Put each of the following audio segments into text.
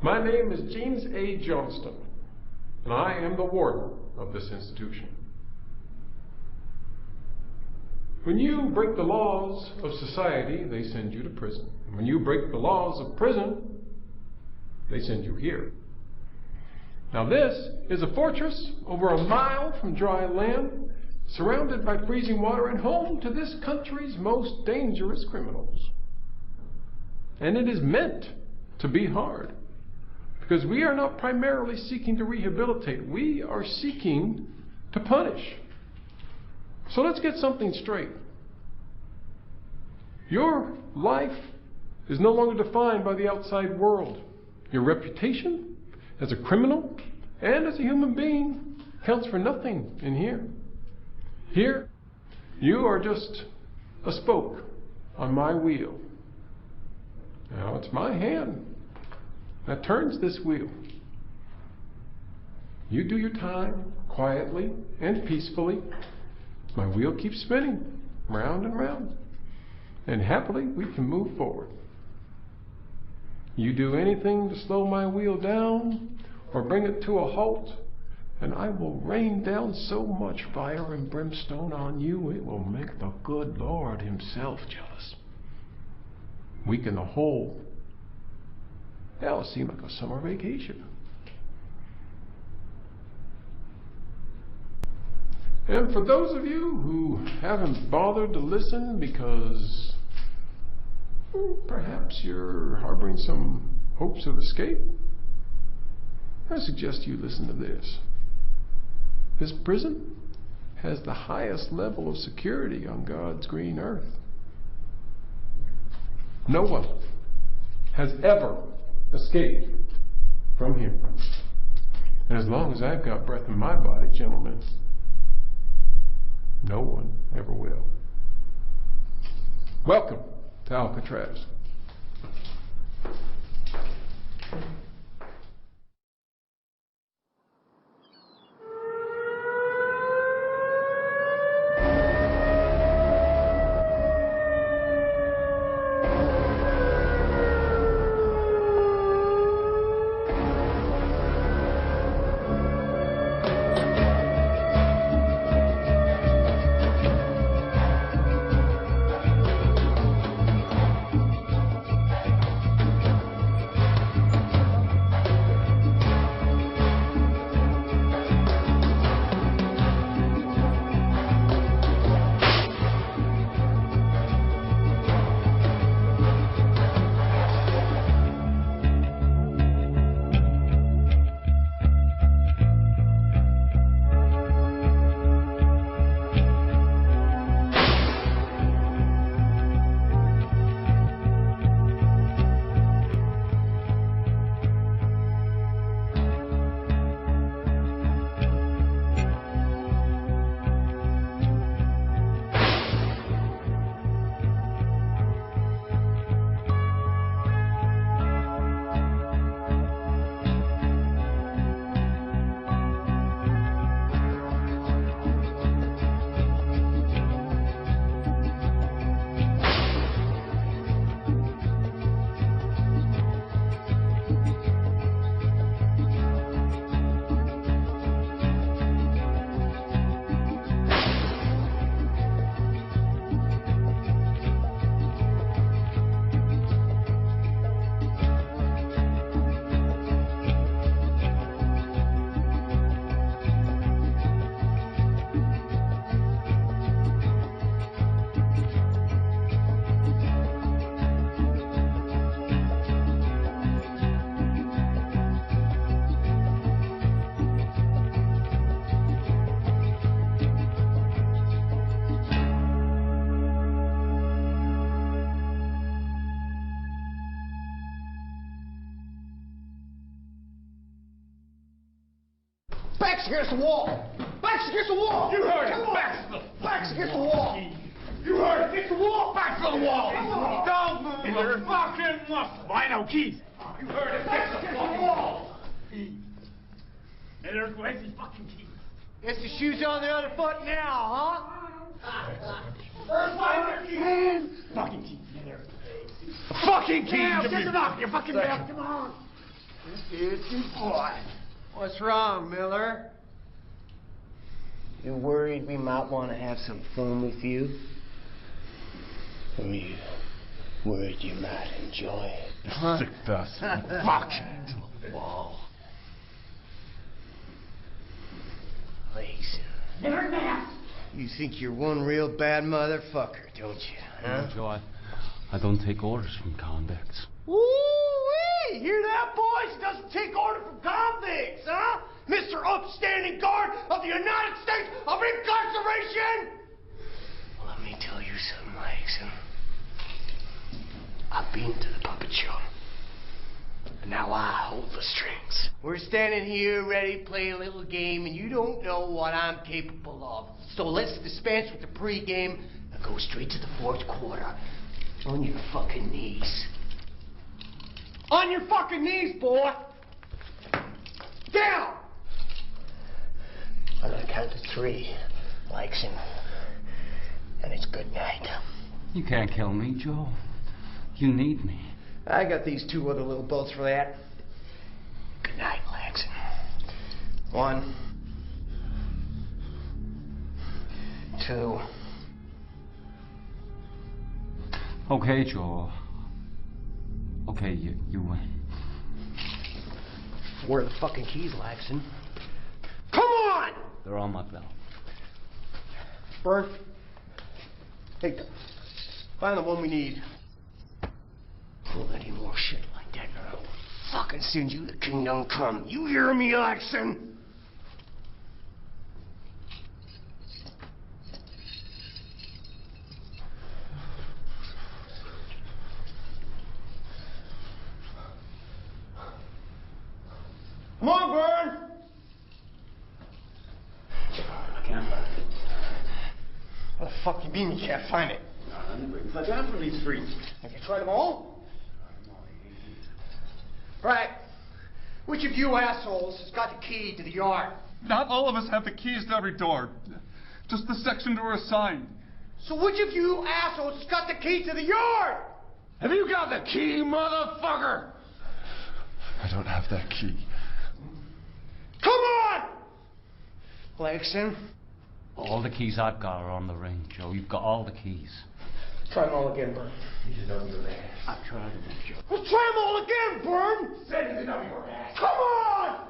My name is James A. Johnston, and I am the warden of this institution. When you break the laws of society, they send you to prison. When you break the laws of prison, they send you here. Now this is a fortress over a mile from dry land, surrounded by freezing water and home to this country's most dangerous criminals. And it is meant to be hard, because we are not primarily seeking to rehabilitate. We are seeking to punish. So let's get something straight. Your life is no longer defined by the outside world. Your reputation as a criminal and as a human being counts for nothing in here. Here, you are just a spoke on my wheel. Now it's my hand that turns this wheel. You do your time quietly and peacefully. My wheel keeps spinning round and round, and happily we can move forward. You do anything to slow my wheel down or bring it to a halt, and I will rain down so much fire and brimstone on you, it will make the good Lord himself jealous. Weaken the whole. That'll seem like a summer vacation. And for those of you who haven't bothered to listen because perhaps you're harboring some hopes of escape, I suggest you listen to this. This prison has the highest level of security on God's green earth. No one has ever escaped from here. And as long as I've got breath in my body, gentlemen, no one ever will. Welcome to Alcatraz. Backs against the wall! Backs against the wall! You heard it! Backs against the wall! You heard it! Against the wall! Back to the wall! Don't move! In the fucking muscle! I know, keys! You heard it! Against the wall! And there's where's his fucking keys? Guess the shoe's on the other foot now, huh? Where's my keys? Fucking keys! Fucking keys! Now, get them off! You fucking mouth! Come on! Good boy. What's wrong, Miller? You worried we might want to have some fun with you? Or you worried you might enjoy it? Huh? Sick bastard. Fuck. Whoa. Listen. You think you're one real bad motherfucker, don't you? Huh? Joe, I don't take orders from convicts. Woo-wee! Hear that, boys? He doesn't take order from convicts, huh? Mr. Upstanding Guard of the United States of Incarceration! Well, let me tell you something, Laxon. I've been to the puppet show. And now I hold the strings. We're standing here ready to play a little game, and you don't know what I'm capable of. So let's dispense with the pregame and go straight to the fourth quarter. On your fucking knees. On your fucking knees, boy! Down! On the count of 3, Laxon. And it's good night. You can't kill me, Joe. You need me. I got these 2 other little bolts for that. Good night, Laxon. 1, 2. Okay, Joe. Okay, you win. Where are the fucking keys, Laxon? Come on! They're on my belt. Bert. Hey, find the one we need. Don't let any more shit like that, or I'll fucking send you to Kingdom Come. You hear me, Laxon? Come on, Bern! I can't find it. What the fuck you mean you can't find it? Like after these streets. Have you tried them all? Right. Which of you assholes has got the key to the yard? Not all of us have the keys to every door. Just the section we're assigned. So which of you assholes has got the key to the yard? Have you got the key, motherfucker? I don't have that key. Come on! Laxon? All the keys I've got are on the ring, Joe. You've got all the keys. Try them all again, Bern. I've tried them, Joe. Let's try them all again, Bern! Send it over your ass. Come on!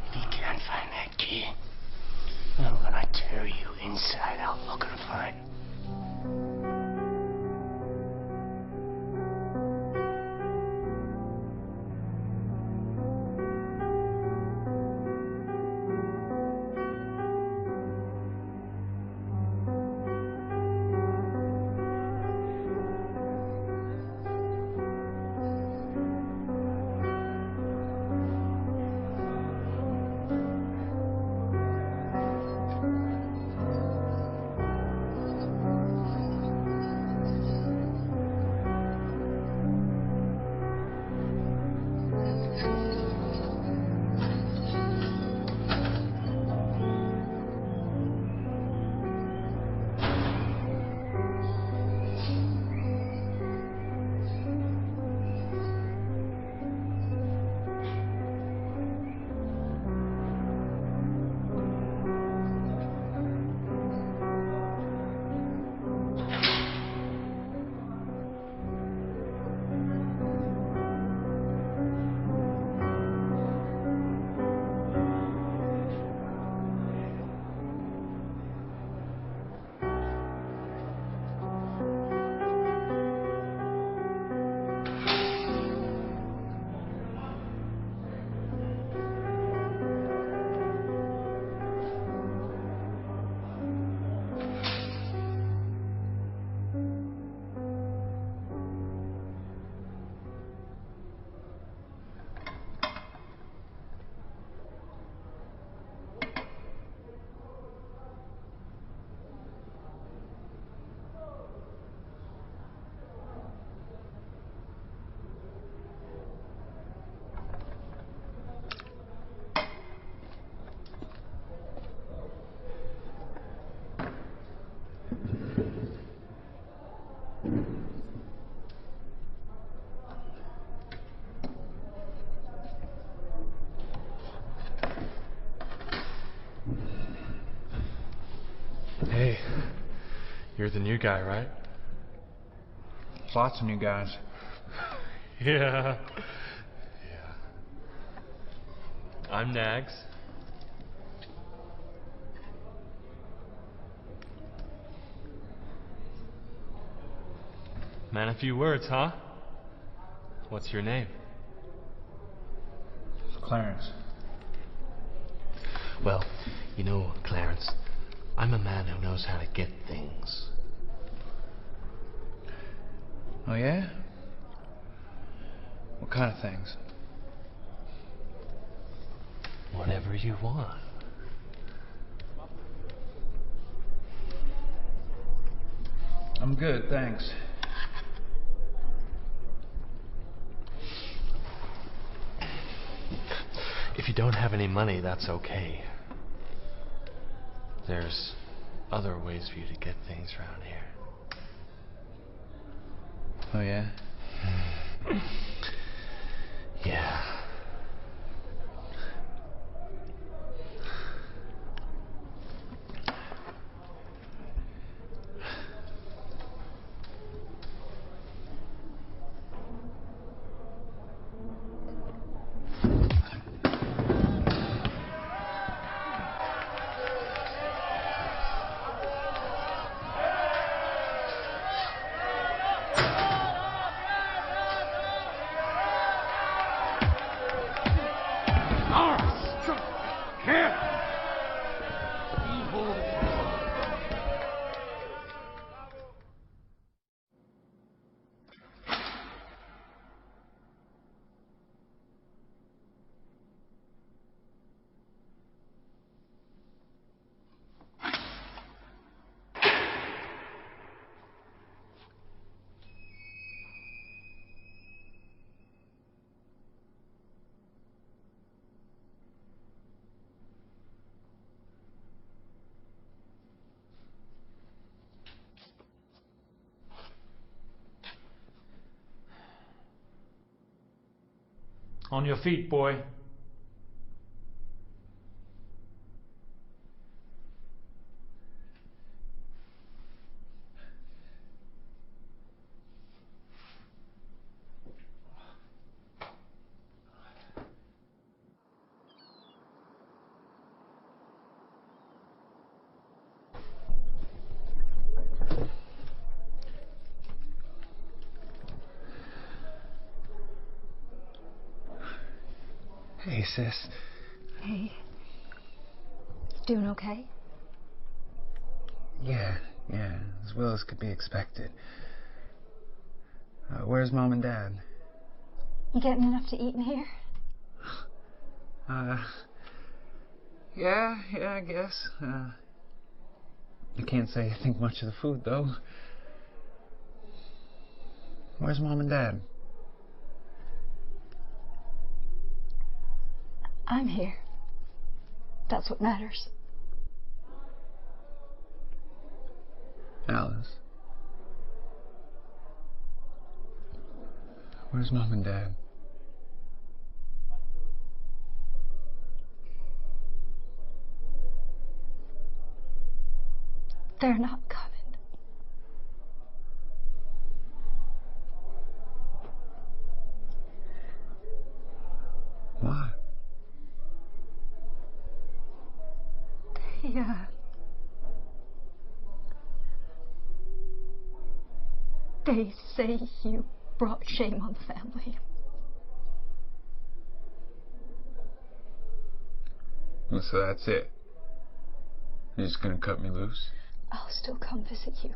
If you can't find that key, I'm gonna tear you inside out looking to find it. Hey, you're the new guy, right? There's lots of new guys. Yeah. I'm Nags. Man, a few words, huh? What's your name? Clarence. Well, you know, Clarence, I'm a man who knows how to get things. Oh, yeah? What kind of things? Whatever you want. I'm good, thanks. If you don't have any money, that's okay. There's other ways for you to get things around here. Oh, yeah? Yeah. On your feet, boy. Hey, sis. Hey. Doing okay? Yeah, as well as could be expected. Where's Mom and Dad? You getting enough to eat in here? Yeah, I guess. I can't say I think much of the food, though. Where's Mom and Dad? I'm here. That's what matters. Alice. Where's Mom and Dad? They're not coming. Why? They say you brought shame on the family. Well, so that's it. You're just gonna cut me loose? I'll still come visit you.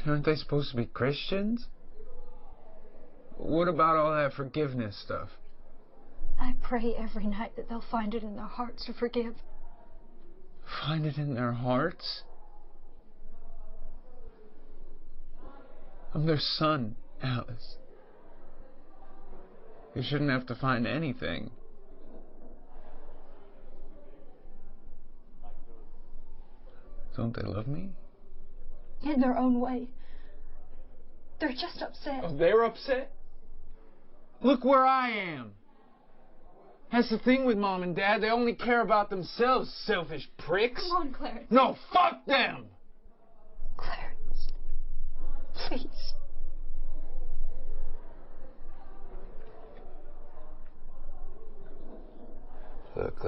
Aren't they supposed to be Christians? What about all that forgiveness stuff? I pray every night that they'll find it in their hearts to forgive. Find it in their hearts? I'm their son, Alice. They shouldn't have to find anything. Don't they love me? In their own way. They're just upset. Oh, they're upset? Look where I am. That's the thing with Mom and Dad. They only care about themselves, selfish pricks. Come on, Clarence. No, fuck them! Clarence. Please. Look,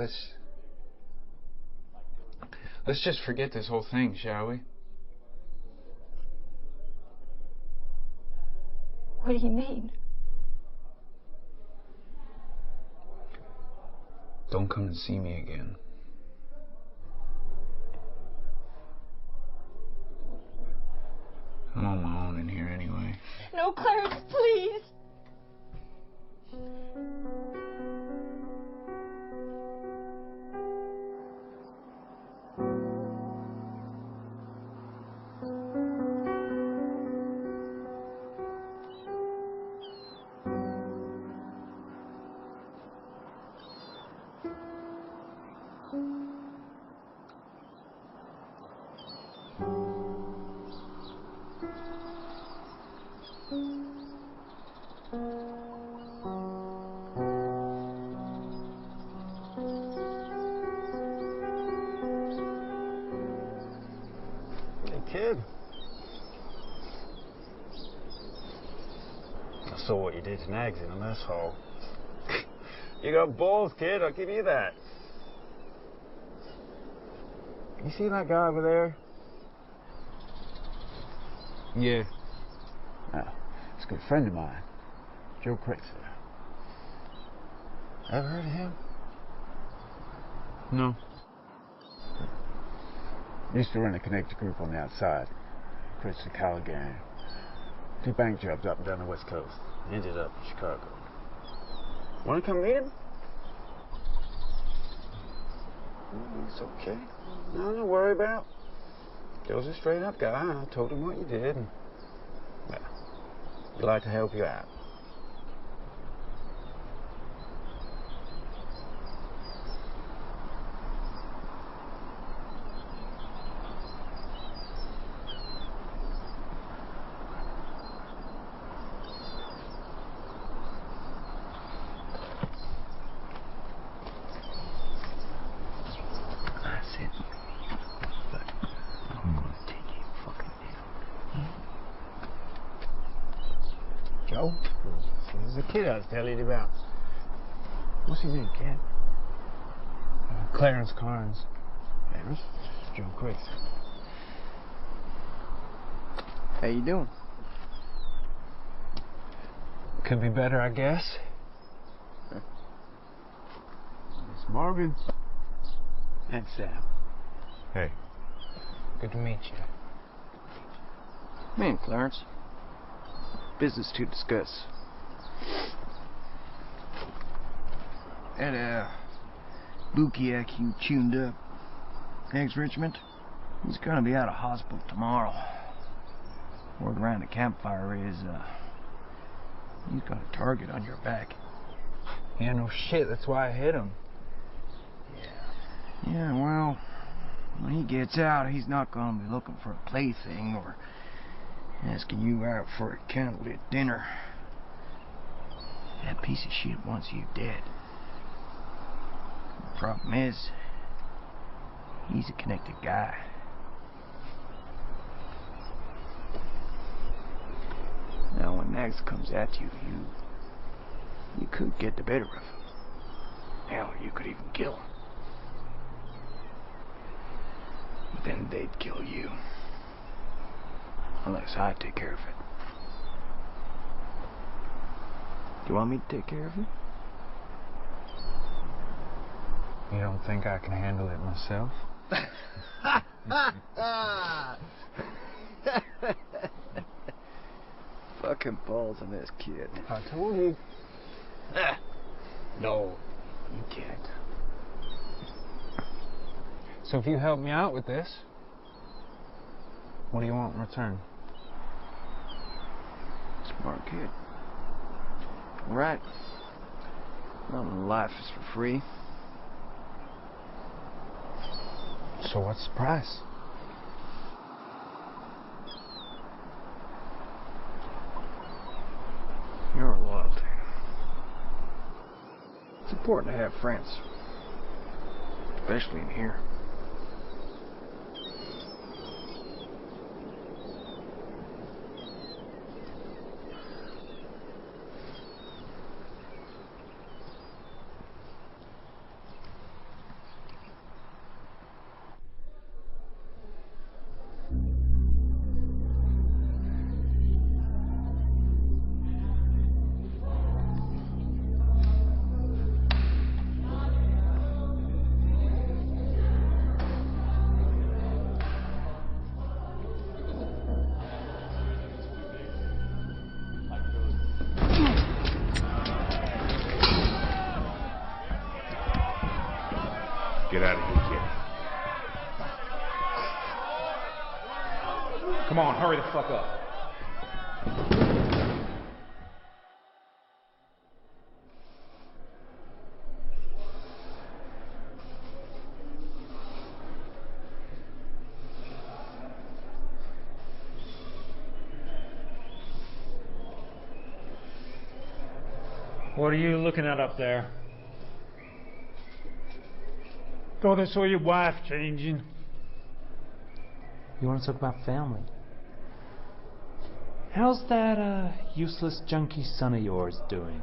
let's just forget this whole thing, shall we? What do you mean? Don't come and see me again. I'm on my own in here anyway. No, Clarence, please. Kid. I saw what you did to Nags in a mess hall. You got balls, kid, I'll give you that. You see that guy over there? Yeah. He's a good friend of mine. Joe Crick's. Ever heard of him? No. Used to run a connector group on the outside. Chris and Kyle gang. 2 bank jobs up and down the West Coast. Ended up in Chicago. Want to come meet him? It's okay. Nothing to worry about. Joe's a straight up guy. I told him what you did. And, well, he'd like to help you out. Joe? This is the kid I was telling you about. What's his name, kid? Clarence Carnes. Clarence? Joe Crick. How you doing? Could be better, I guess. It's Morgan. And Sam. Hey. Good to meet you. Come in, Clarence. Business to discuss. That, Bukiak you tuned up. Ex-Richmond? He's gonna be out of hospital tomorrow. Word around the campfire is, he's got a target on your back. Yeah, no shit, that's why I hit him. Yeah, well, when he gets out, he's not gonna be looking for a plaything or asking you out for a candlelit dinner. That piece of shit wants you dead. The problem is, he's a connected guy. Now, when Nags comes at you, you could get the better of him. Hell, you could even kill him. But then they'd kill you. Unless I take care of it. Do you want me to take care of it? You don't think I can handle it myself? Fucking balls on this kid. I told you. No, you can't. So if you help me out with this, what do you want in return? Smart kid. Right. Nothing in life is for free. So what's the price? Your loyalty. It's a important to have friends. Especially in here. Get out of here, kid. Come on, hurry the fuck up. What are you looking at up there? Thought I saw your wife changing. You want to talk about family? How's that useless junkie son of yours doing?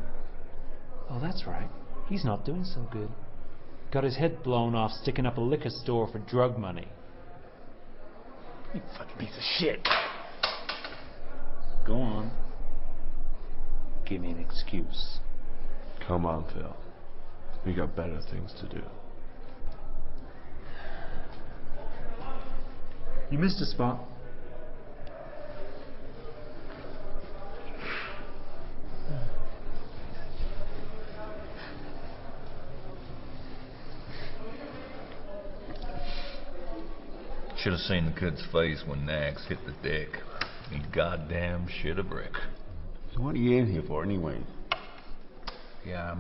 Oh, that's right. He's not doing so good. Got his head blown off sticking up a liquor store for drug money. You fucking piece of shit. Go on. Give me an excuse. Come on, Phil. We got better things to do. You missed a spot. Should have seen the kid's face when Nags hit the deck. He goddamn shit a brick. So what are you in here for anyway? Yeah,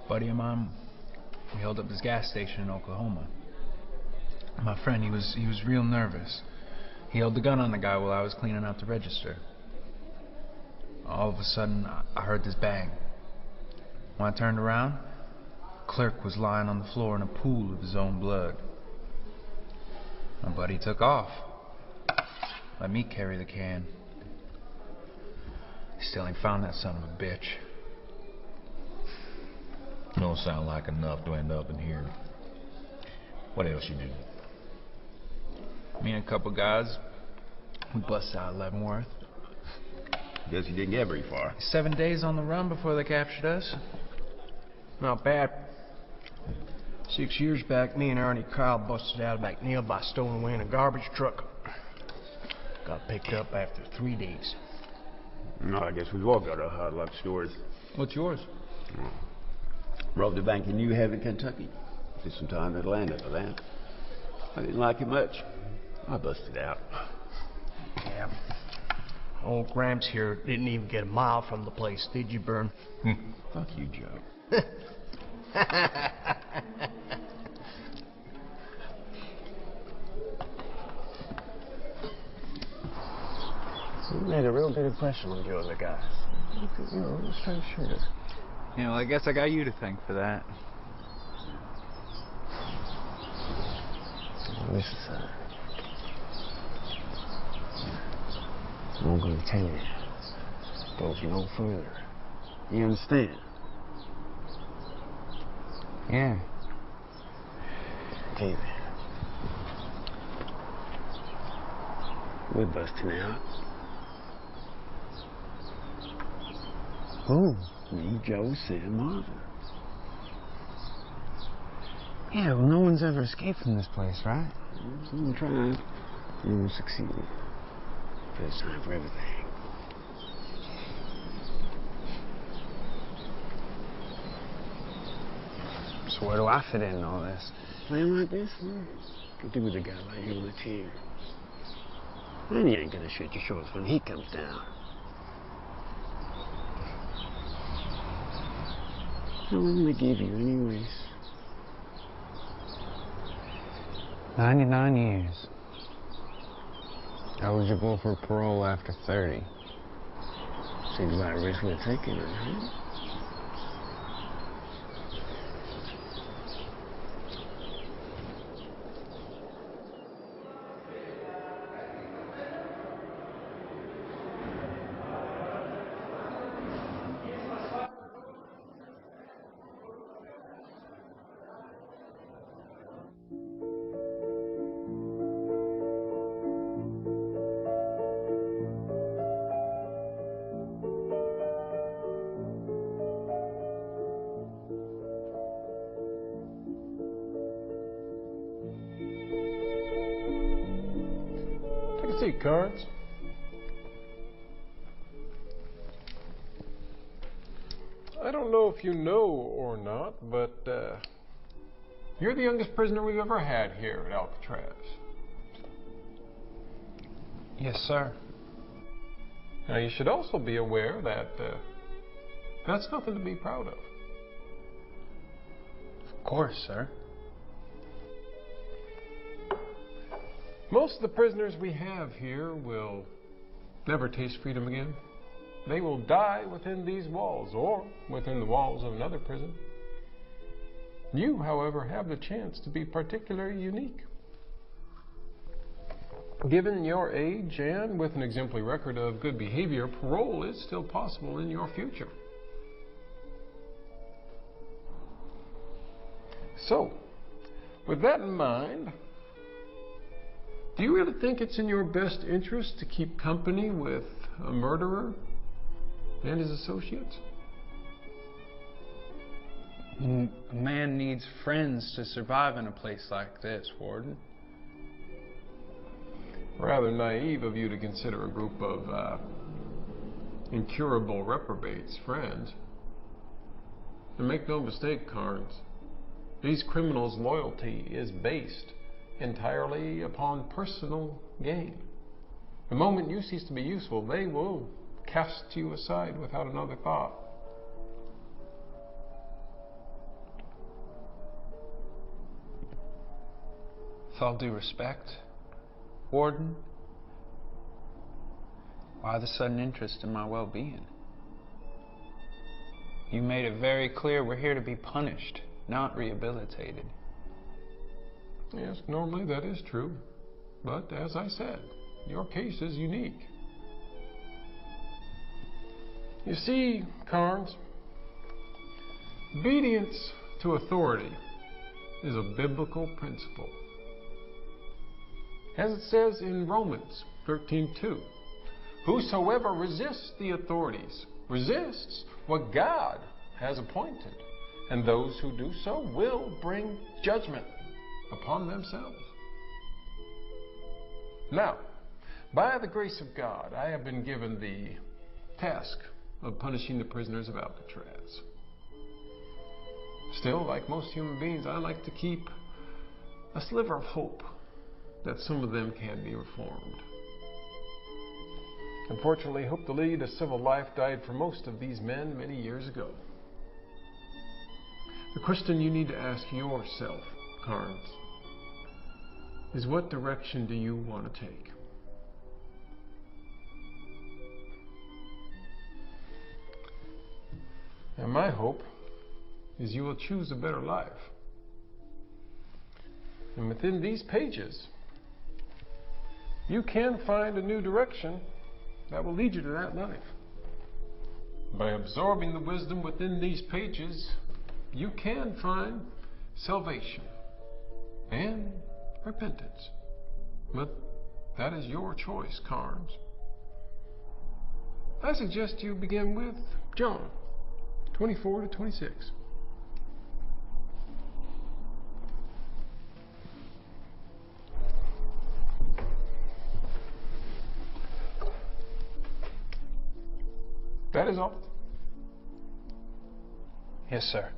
buddy of mine, we held up this gas station in Oklahoma. My friend, he was real nervous. He held the gun on the guy while I was cleaning out the register. All of a sudden, I heard this bang. When I turned around, the clerk was lying on the floor in a pool of his own blood. My buddy took off. Let me carry the can. Still ain't found that son of a bitch. Don't sound like enough to end up in here. What else you do? Me and a couple guys, we busted out of Leavenworth. Guess you didn't get very far. 7 days on the run before they captured us. Not bad. 6 years back, me and Ernie Kyle busted out of McNeil by stowing away in a garbage truck. Got picked up after 3 days. No, I guess we've all got our hard luck stories. What's yours? Robbed a bank in New Haven, Kentucky. Did some time in Atlanta for that. I didn't like it much. I busted out. Yeah. Old Gramps here didn't even get a mile from the place, did you, Bern? Fuck you, Joe. You made a real big impression on you other guys. You know, a straight shooter. Yeah, well, I guess I got you to thank for that. Listen, son. I'm going to tell you. Go no further. You understand? Yeah. Okay, then. We're busting out. Who? Me, Joe, Sam, Marvin. Yeah, well, no one's ever escaped from this place, right? Someone tried. No one succeeded. First time for everything. So where do I fit in all this? Playing like this? Could do with a guy like you on the team. And you ain't gonna shoot your shorts when he comes down. How long they give you, anyways? 99 years. Eligible for parole after 30. Seems like a risk we're taking, huh? seat, Cards. I don't know if you know or not, but you're the youngest prisoner we've ever had here at Alcatraz. Yes, sir. Now, you should also be aware that that's nothing to be proud of. Of course, sir. Most of the prisoners we have here will never taste freedom again. They will die within these walls or within the walls of another prison. You, however, have the chance to be particularly unique. Given your age and with an exemplary record of good behavior, parole is still possible in your future. So, with that in mind, do you really think it's in your best interest to keep company with a murderer and his associates? A man needs friends to survive in a place like this, Warden. Rather naive of you to consider a group of incurable reprobates friends. And make no mistake, Carnes, these criminals' loyalty is based entirely upon personal gain. The moment you cease to be useful, they will cast you aside without another thought. With all due respect, Warden, why the sudden interest in my well-being? You made it very clear we're here to be punished, not rehabilitated. Yes, normally that is true. But as I said, your case is unique. You see, Carnes, obedience to authority is a biblical principle. As it says in Romans 13:2, whosoever resists the authorities resists what God has appointed, and those who do so will bring judgment upon themselves. Now, by the grace of God, I have been given the task of punishing the prisoners of Alcatraz. Still, like most human beings, I like to keep a sliver of hope that some of them can be reformed. Unfortunately, hope to lead a civil life died for most of these men many years ago. The question you need to ask yourself, Carnes, is what direction do you want to take? And my hope is you will choose a better life. And within these pages, you can find a new direction that will lead you to that life. By absorbing the wisdom within these pages, you can find salvation and repentance. But that is your choice, Carnes. I suggest you begin with John 24 to 26. That is all. Yes, sir.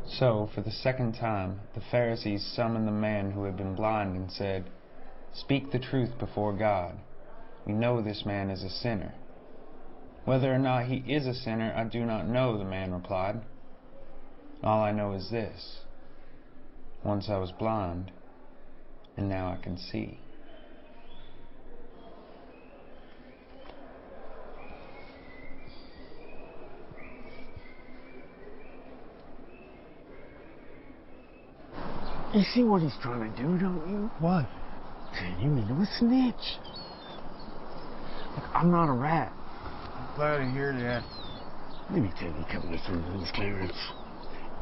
So, for the second time, the Pharisees summoned the man who had been blind and said, "Speak the truth before God. We know this man is a sinner." "Whether or not he is a sinner, I do not know," the man replied. "All I know is this. Once I was blind, and now I can see." You see what he's trying to do, don't you? What? Turn him into a snitch. Look, I'm not a rat. I'm glad to hear that. Let me tell you a couple of things, Clarence.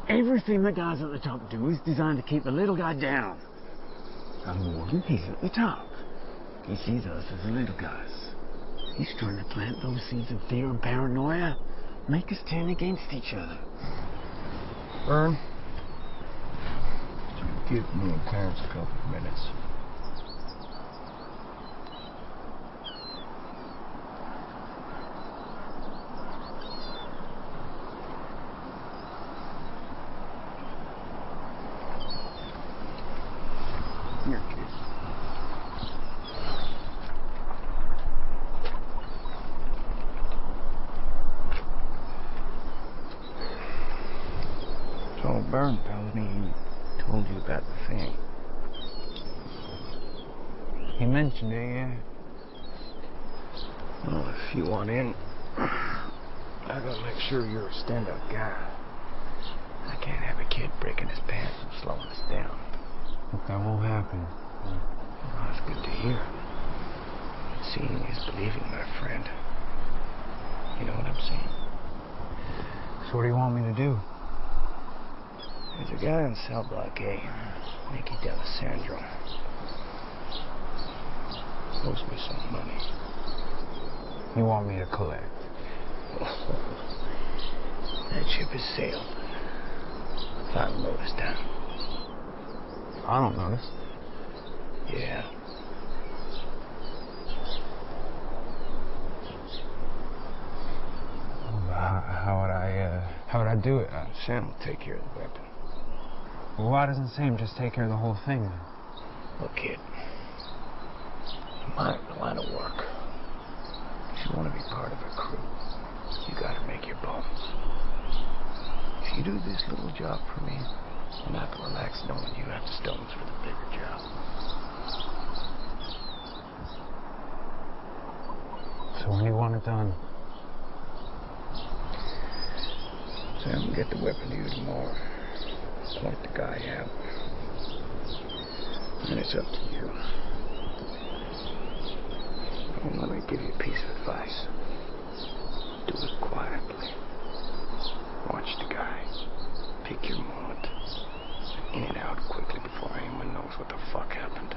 Everything the guys at the top do is designed to keep the little guy down. And Warden, he's at the top. He sees us as the little guys. He's trying to plant those seeds of fear and paranoia Make us turn against each other. Vern, give me and Clarence a couple of minutes. Here, kid. So Vern tells me he told you about the thing. He mentioned it, yeah. Well, if you want in, I gotta make sure you're a stand-up guy. I can't have a kid breaking his pants and slowing us down. Look, that won't happen. Well, that's good to hear. Seeing is believing, my friend. You know what I'm saying? So what do you want me to do? There's a guy in cell block A, Nicky D'Alessandro. Owes me some money. You want me to collect? That ship has sailed. Final notice down. I don't notice. Yeah. How would I do it? Sam will take care of the weapon. Well, why doesn't Sam just take care of the whole thing then? Look, kid. My line of work. If you want to be part of a crew, you gotta make your bones. If you do this little job for me, I'm not gonna relax knowing you have the stones for the bigger job. So when do you want it done? Sam will get the weapon to you tomorrow. Point the guy out. And it's up to you. Let me give you a piece of advice. Do it quietly. Watch the guy. Pick your moment. In and out quickly before anyone knows what the fuck happened.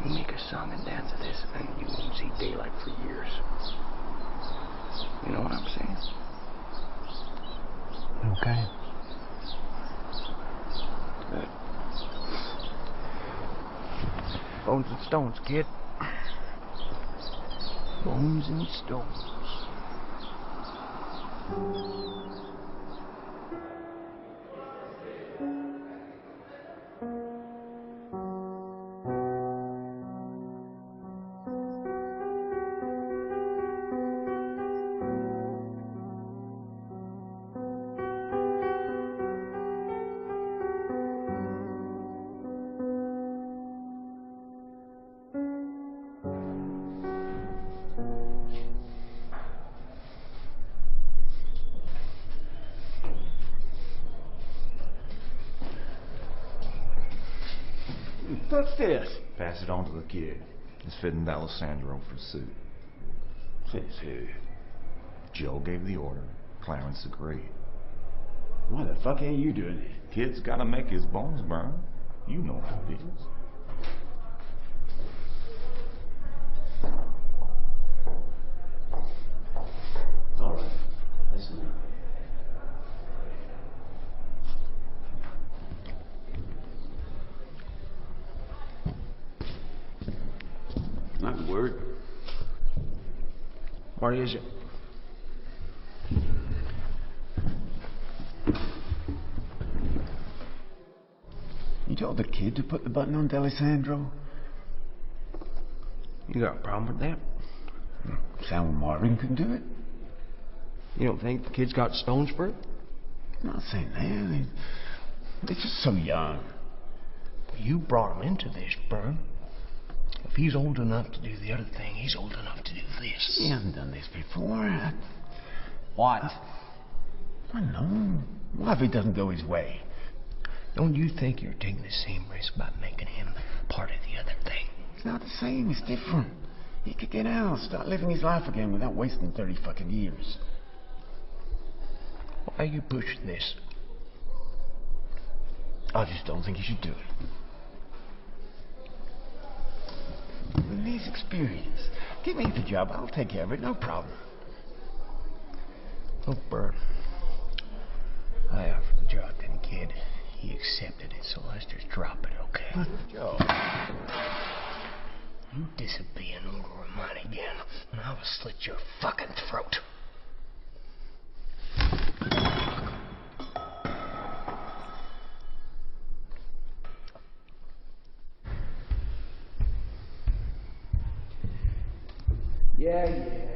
You make a song and dance of this, and you won't see daylight for years. You know what I'm saying? Okay. Good. Bones and stones, kid. Bones and stones. What's this? Pass it on to the kid. It's fitting D'Alessandro for suit. Says who? Joe gave the order. Clarence agreed. Why the fuck ain't you doing it? Kid's gotta make his bones burn. You know how it is. All right. Listen. Not a word. What is it? You told the kid to put the button on D'Alessandro? You got a problem with that? Sam and Marvin can do it. You don't think the kid's got stones for it? I'm not saying that. They're just so young. You brought him into this, Bern. If he's old enough to do the other thing, he's old enough to do this. He hasn't done this before. What? I know. What if it doesn't go his way? Don't you think you're taking the same risk by making him part of the other thing? It's not the same. It's different. He could get out, start living his life again without wasting 30 fucking years. Why are you pushing this? I just don't think you should do it. He needs experience. Give me the job. I'll take care of it. No problem. Look, Bert, I offered the job to the kid. He accepted it, so let's just drop it, okay? But, Joe, you disobey an order of mine again, and I will slit your fucking throat. Yeah.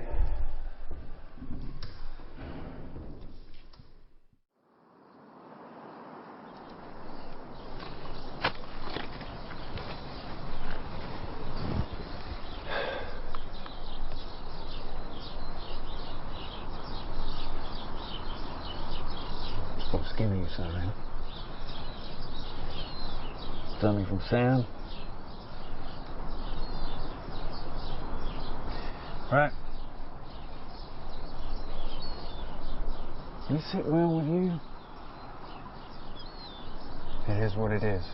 So skinny you sound, eh? Something from Sam? Right. You sit well with you? It is what it is.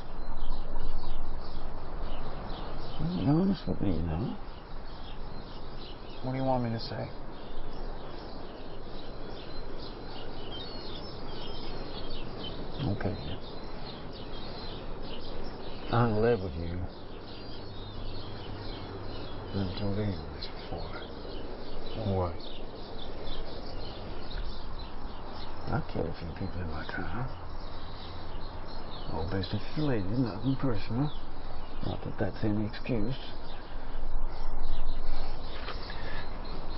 Be honest with me, you know. What do you want me to say? Okay. I don't live with you. I've told anyone this before. What? I killed a few people in my time. All business related, nothing personal. Not that that's any excuse.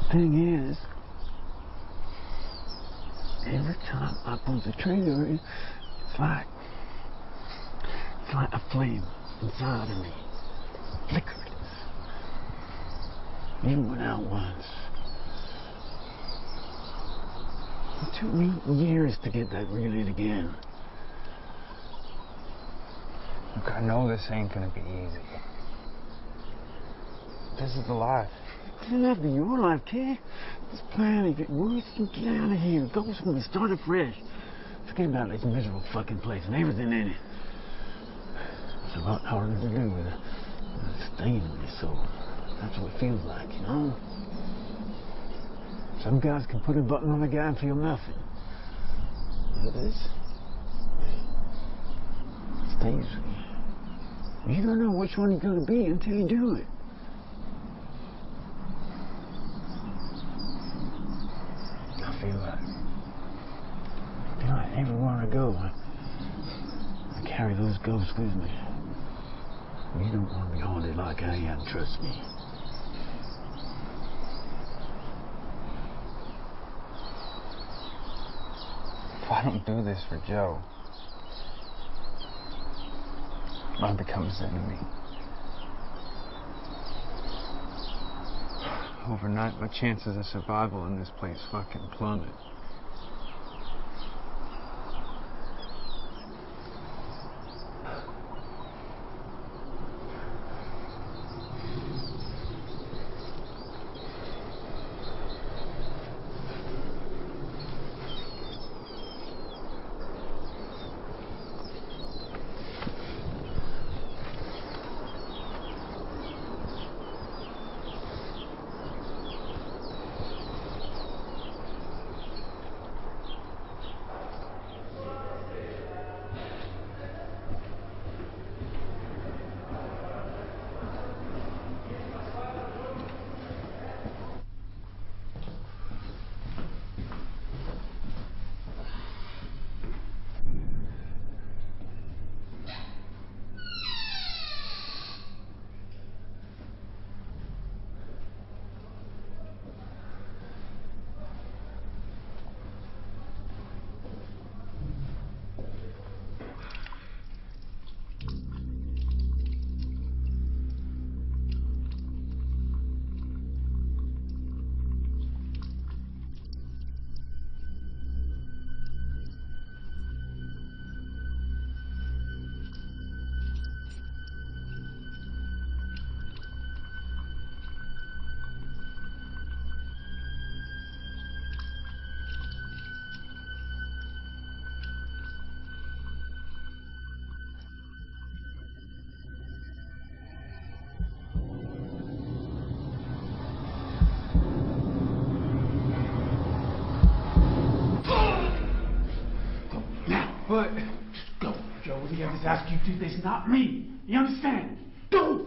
The thing is, every time I pull the trigger, it's like a flame inside of me. Flickered. Even went out once. It took me years to get that relit again. Look, I know this ain't gonna be easy. This is the life. It doesn't have to be your life, kid. There's plenty of it worse than get out of here. Go somewhere, start afresh. Forget about this miserable fucking place and everything in it. It's a lot harder to do with a stain in your soul. That's what it feels like, you know? Some guys can put a button on a guy and feel nothing. Others stays with you. You don't know which one you're gonna be until you do it. I feel like everywhere I go, I carry those ghosts with me. You don't want to be haunted like I am, trust me. If I don't do this for Joe, I become his enemy. Overnight, my chances of survival in this place fucking plummet. but... Just go, Joe. The others ask you to do this, not me. You understand? Go!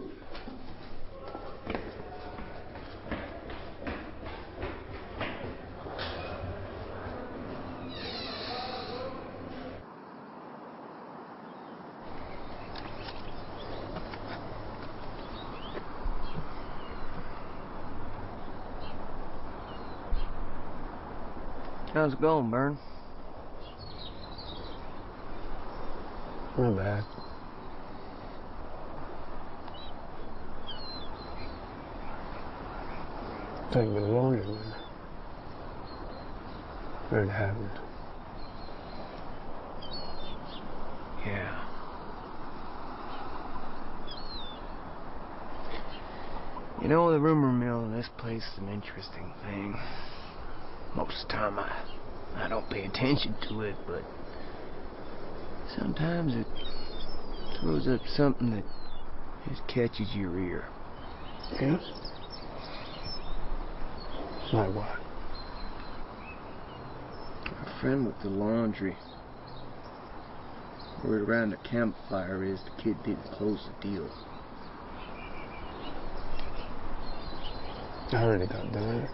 How's it going, Bern? Not bad. Take a bit longer, man. But it happened. Yeah. You know, the rumor mill in this place is an interesting thing. Most of the time I don't pay attention to it, but sometimes it throws up something that just catches your ear. Yeah? Like what? A friend with the laundry. Word around the campfire is the kid didn't close the deal. I heard he got done.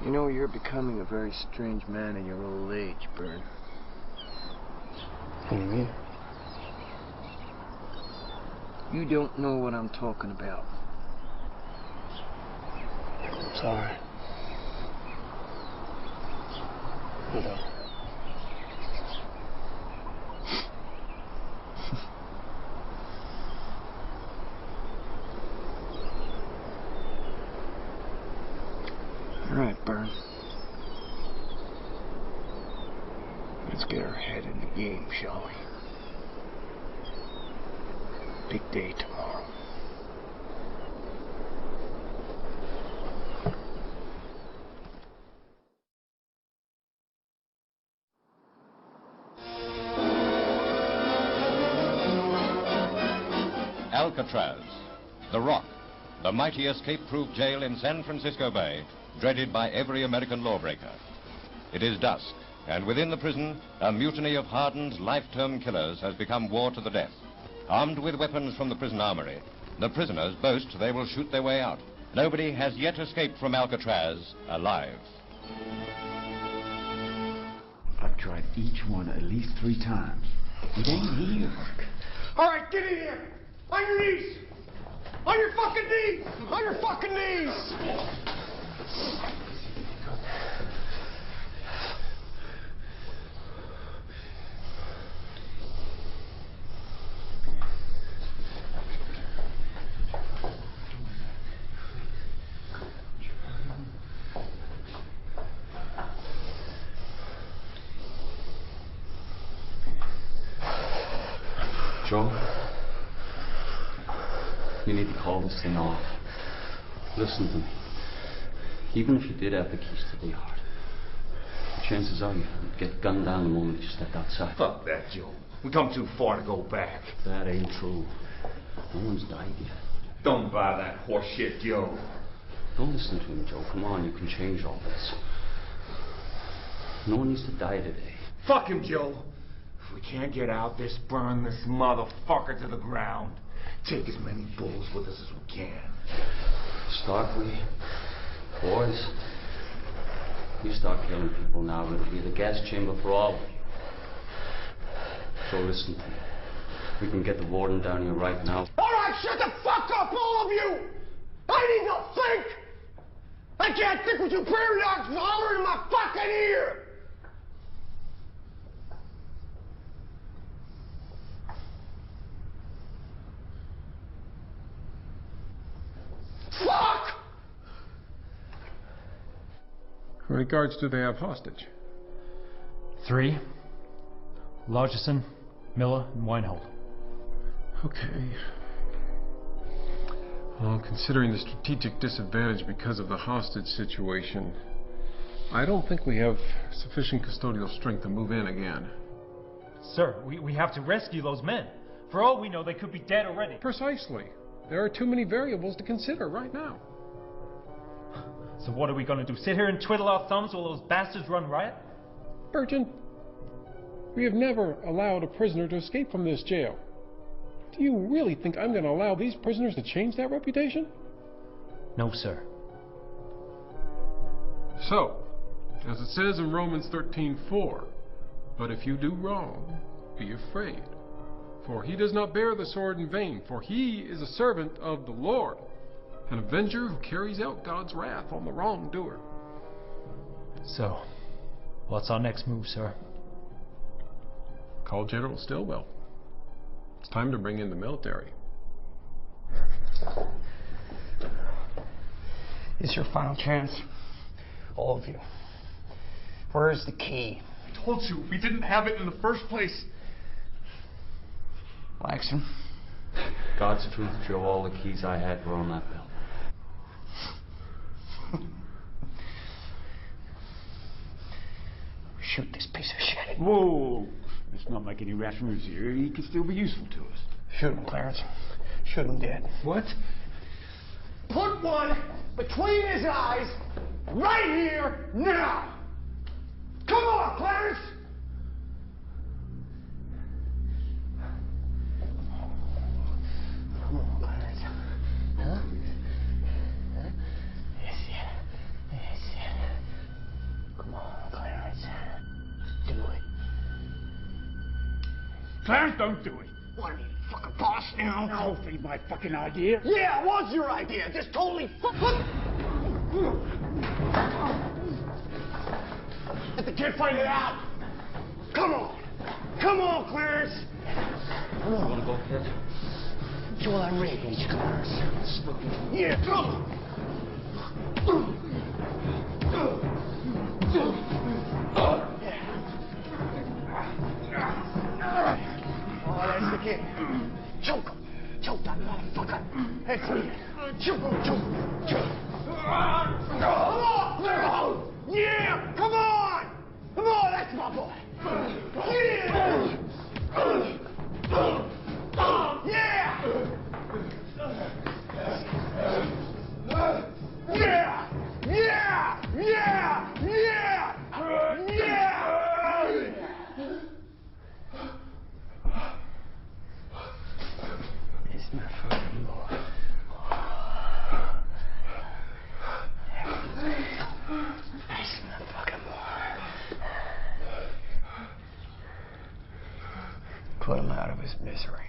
You know, you're becoming a very strange man in your old age, Bern. What do you mean? You don't know what I'm talking about. I'm sorry. I don't. All right, Bern. Let's get our head in the game, shall we? Big day tomorrow. Alcatraz, the Rock, the mighty escape-proof jail in San Francisco Bay, dreaded by every American lawbreaker. It is dusk, and within the prison, a mutiny of hardened, life-term killers has become war to the death. Armed with weapons from the prison armory, the prisoners boast they will shoot their way out. Nobody has yet escaped from Alcatraz alive. I've tried each one at least 3 times. It ain't here. All right, get in here! On your knees! On your fucking knees! On your fucking knees! Joe, you need to call this thing off. Listen to me. Even if you did have the keys to the yard, the chances are you'd get gunned down the moment you stepped outside. Fuck that, Joe. We come too far to go back. That ain't true. No one's died yet. Don't buy that horse shit, Joe. Don't listen to him, Joe. Come on, you can change all this. No one needs to die today. Fuck him, Joe. If we can't get out this, burn this motherfucker to the ground. Take as many bulls with us as we can. Starkly, boys, you start killing people now, it'll be the gas chamber for all of you. So listen to me. We can get the warden down here right now. All right, shut the fuck up, all of you! I need to think! I can't think with you prairie dogs hollering in my fucking ear! Fuck! How many guards do they have hostage? 3. Largison, Miller, and Weinhold. Okay. Well, considering the strategic disadvantage because of the hostage situation, I don't think we have sufficient custodial strength to move in again. Sir, we have to rescue those men. For all we know, they could be dead already. Precisely. There are too many variables to consider right now. So what are we going to do? Sit here and twiddle our thumbs while those bastards run riot? Virgin, we have never allowed a prisoner to escape from this jail. Do you really think I'm going to allow these prisoners to change that reputation? No, sir. So, as it says in Romans 13:4, but if you do wrong, be afraid. For he does not bear the sword in vain, for he is a servant of the Lord, an avenger who carries out God's wrath on the wrongdoer. So, what's our next move, sir? Call General Stilwell. It's time to bring in the military. It's your final chance. All of you. Where's the key? I told you, we didn't have it in the first place. Laxton. God's truth, Joe, all the keys I had were on that belt. Shoot this piece of shit. Whoa! Let's not make any rash moves here. He could still be useful to us. Shoot him, Clarence. Shoot him dead. What? Put one between his eyes right here now! Come on, Clarence! Come on, Clarence. Huh? Yes, yeah. Yes, yeah. Come on, Clarence. Do it. Clarence, don't do it. What are you, fucking boss now? No, ain't my fucking idea. Yeah, it was your idea. Just totally Let the kid fight it out. Come on. Come on, Clarence. Come on. You wanna go, kid? Show that rage, Clarence. Yeah, come Oh, that's the kid. Choke him. Choke that motherfucker. That's it. Choke him. Choke. Come on. Yeah, come on. Come on, that's my boy. Yeah. Yeah. Yeah. Yeah. Yeah. Yeah. Yeah. It's my fucking boy. It's my fucking boy. Put him out of his misery.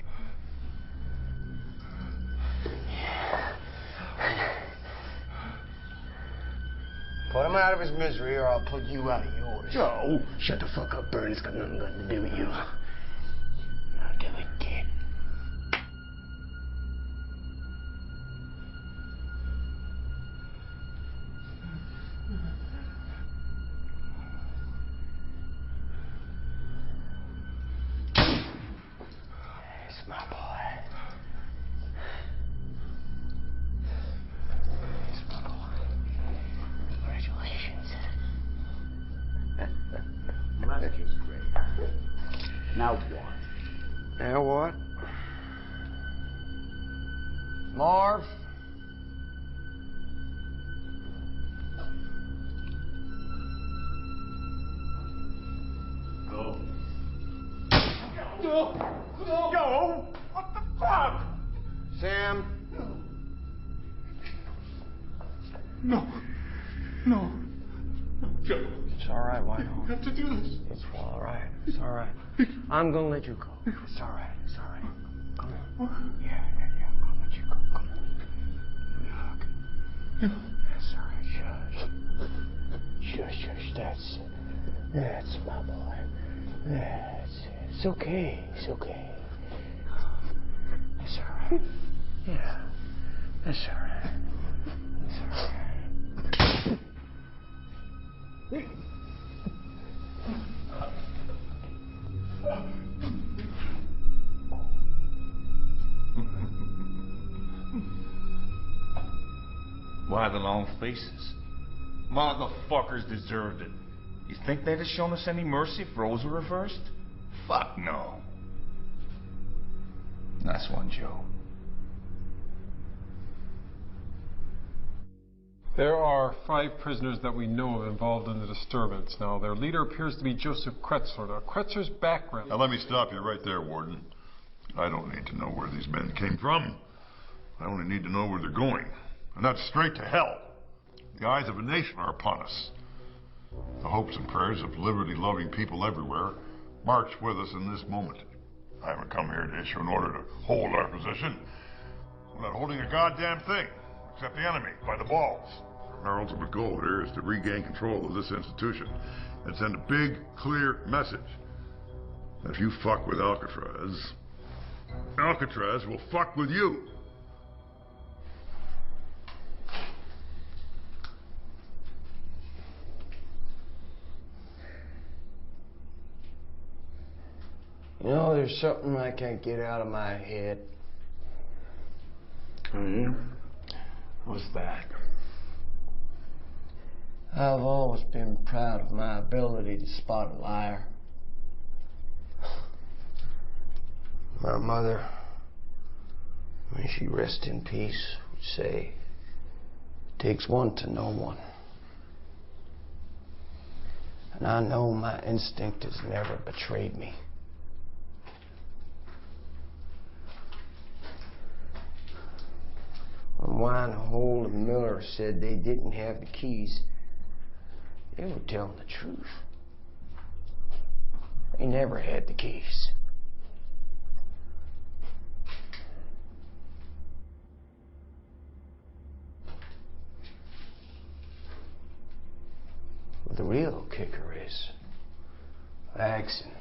Put him out of his misery or I'll put you out of yours. Joe! Shut the fuck up, Burn. It's got nothing to do with you. Now do it, kid. It's my boy. It's my boy. Congratulations. Well, that's just great. Now what? Now what? Marv? Go. Go. What the fuck? Sam? No. No. Joe. It's all right, why not? You have to do this. It's all right. It's all right. I'm gonna let you go. It's all right. It's all right. Come on. Yeah. I'm gonna let you go. Come on. Look. That's all right. Shush. That's my boy. It's okay. It's okay. It's all right. Yeah. That's all right. It's all right. Why the long faces? Motherfuckers deserved it. You think they'd have shown us any mercy if roles were reversed? Fuck no. Nice one, Joe. There are 5 prisoners that we know of involved in the disturbance. Now, their leader appears to be Joseph Kretzler. Now, Kretzler's background... Now, let me stop you right there, Warden. I don't need to know where these men came from. I only need to know where they're going. And that's straight to hell. The eyes of a nation are upon us. The hopes and prayers of liberty-loving people everywhere march with us in this moment. I haven't come here to issue an order to hold our position. We're not holding a goddamn thing, except the enemy, by the balls. Our ultimate goal here is to regain control of this institution and send a big, clear message. That if you fuck with Alcatraz, Alcatraz will fuck with you. You know, there's something I can't get out of my head. Oh, yeah? What's that? I've always been proud of my ability to spot a liar. My mother, may she rest in peace, would say, it takes one to know one. And I know my instinct has never betrayed me. When Winehold and Miller said they didn't have the keys, they were telling the truth. They never had the keys. But the real kicker is, Axon.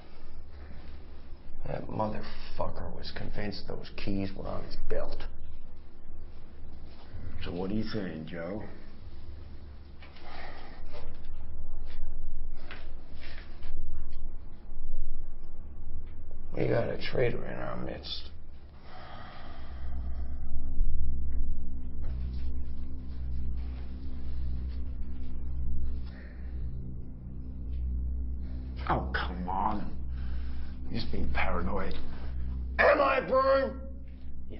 That motherfucker was convinced those keys were on his belt. So what are you saying, Joe? We got a traitor in our midst. Oh, come on. You're just being paranoid. Am I, Vern? Yeah.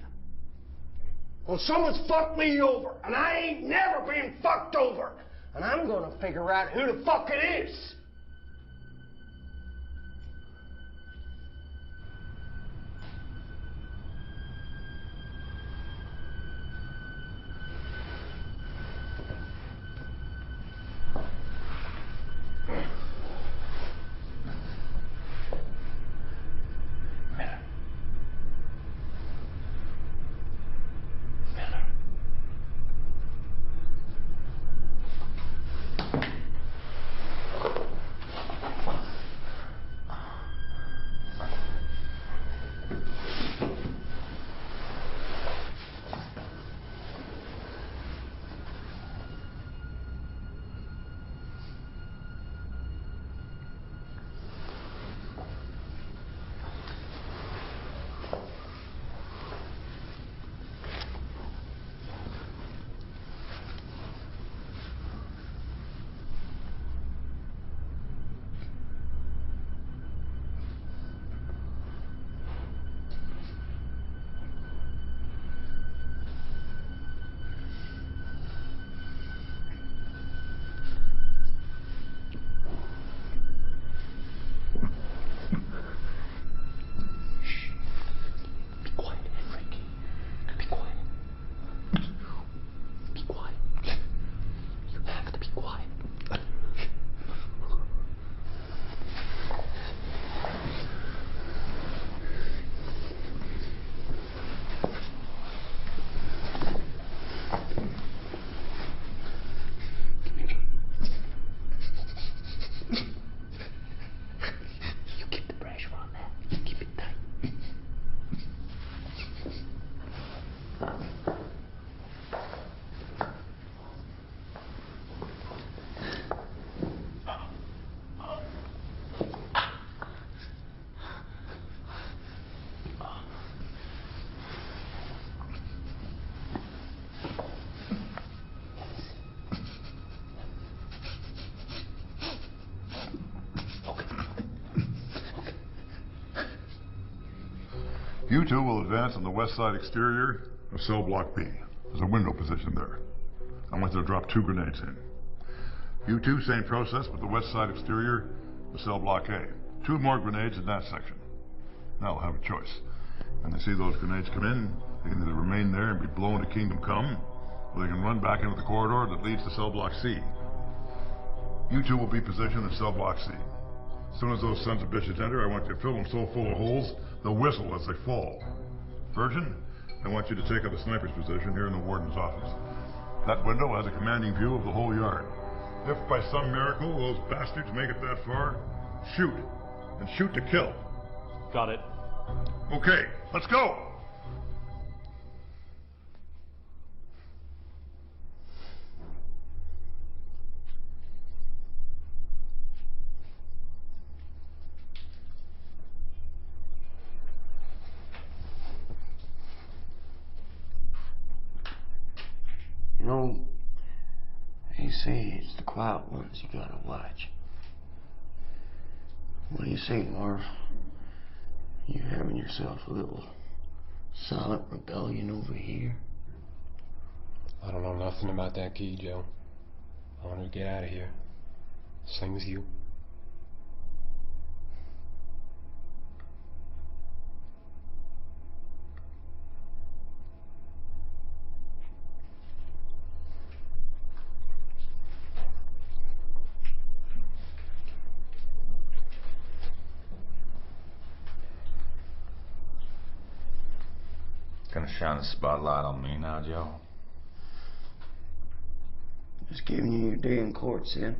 Well, someone's fucked me over, and I ain't never been fucked over. And I'm gonna figure out who the fuck it is. You two will advance on the west side exterior of cell block B. There's a window position there. I want you to drop 2 grenades in. You two, same process, but the west side exterior, the cell block A. 2 more grenades in that section. Now we'll have a choice. When they see those grenades come in, they can either remain there and be blown to Kingdom Come, or they can run back into the corridor that leads to cell block C. You two will be positioned in cell block C. As soon as those sons of bitches enter, I want you to fill them so full of holes, they'll whistle as they fall. Virgin, I want you to take up a sniper's position here in the warden's office. That window has a commanding view of the whole yard. If by some miracle those bastards make it that far, shoot. And shoot to kill. Got it. Okay, let's go! You know, they say it's the quiet ones you gotta watch. What do you say, Marv? You having yourself a little silent rebellion over here? I don't know nothing about that key, Joe. I want to get out of here. Same with you. Gonna shine a spotlight on me now, Joe? Just giving you your day in court, Sam.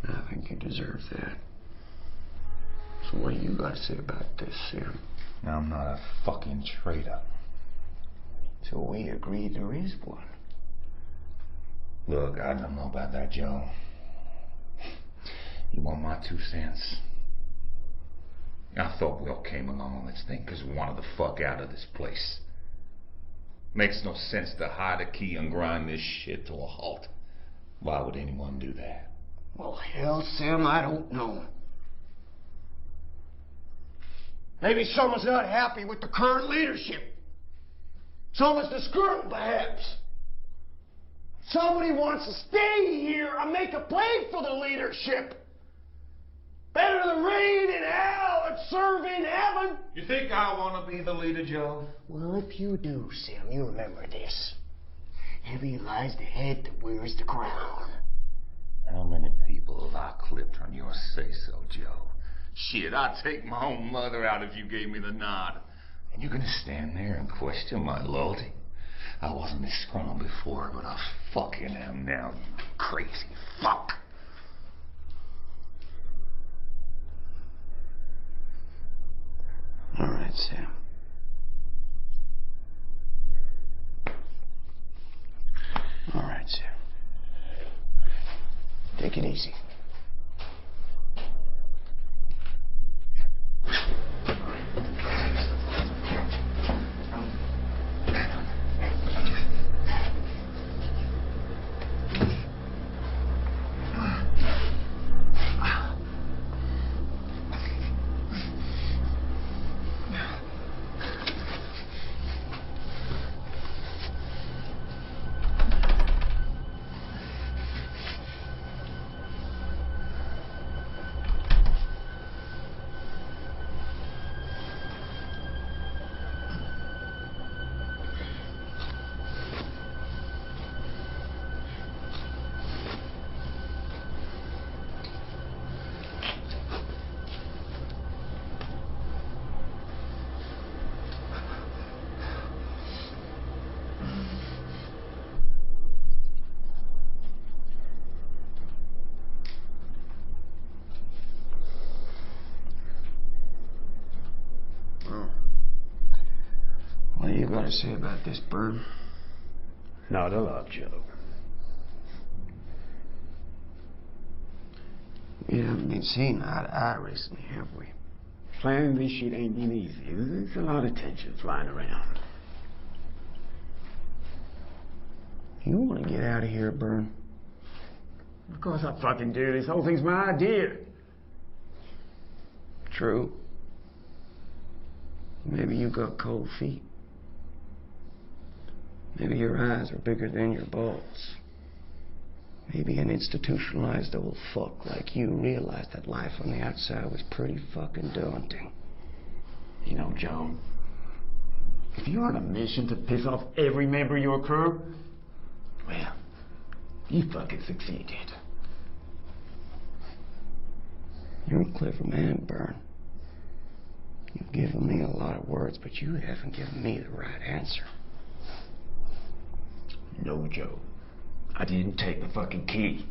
I think you deserve that. So what do you got to say about this, Sam? Now, I'm not a fucking traitor. So we agree there is one. Look, I don't know about that, Joe. You want my 2 cents? I thought we all came along on this thing because we wanted the fuck out of this place. Makes no sense to hide a key and grind this shit to a halt. Why would anyone do that? Well, hell, Sam, I don't know. Maybe someone's not happy with the current leadership. Someone's disgruntled, perhaps. Somebody wants to stay here and make a play for the leadership. Better than reign in hell and serve in heaven. You think I want to be the leader, Joe? Well, if you do, Sam, you remember this. Heavy lies the head that wears the crown. How many people have I clipped on your say-so, Joe? Shit, I'd take my own mother out if you gave me the nod. And you're gonna stand there and question my loyalty? I wasn't this strong before, but I fucking am now, you crazy fuck. All right, Sam. All right, Sam. Take it easy. What do you got to say about this, Bird? Not a lot, Joe. We haven't been seeing eye to eye recently, have we? Planning this shit ain't been easy. There's a lot of tension flying around. You want to get out of here, Byrne? Of course I fucking do. This whole thing's my idea. True. Maybe you got cold feet. Maybe your eyes are bigger than your balls. Maybe an institutionalized old fuck like you realized that life on the outside was pretty fucking daunting. You know, Joe, if you're on a mission to piss off every member of your crew, well, you fucking succeeded. You're a clever man, Byrne. You've given me a lot of words, but you haven't given me the right answer. No, Joe. I didn't take the fucking key.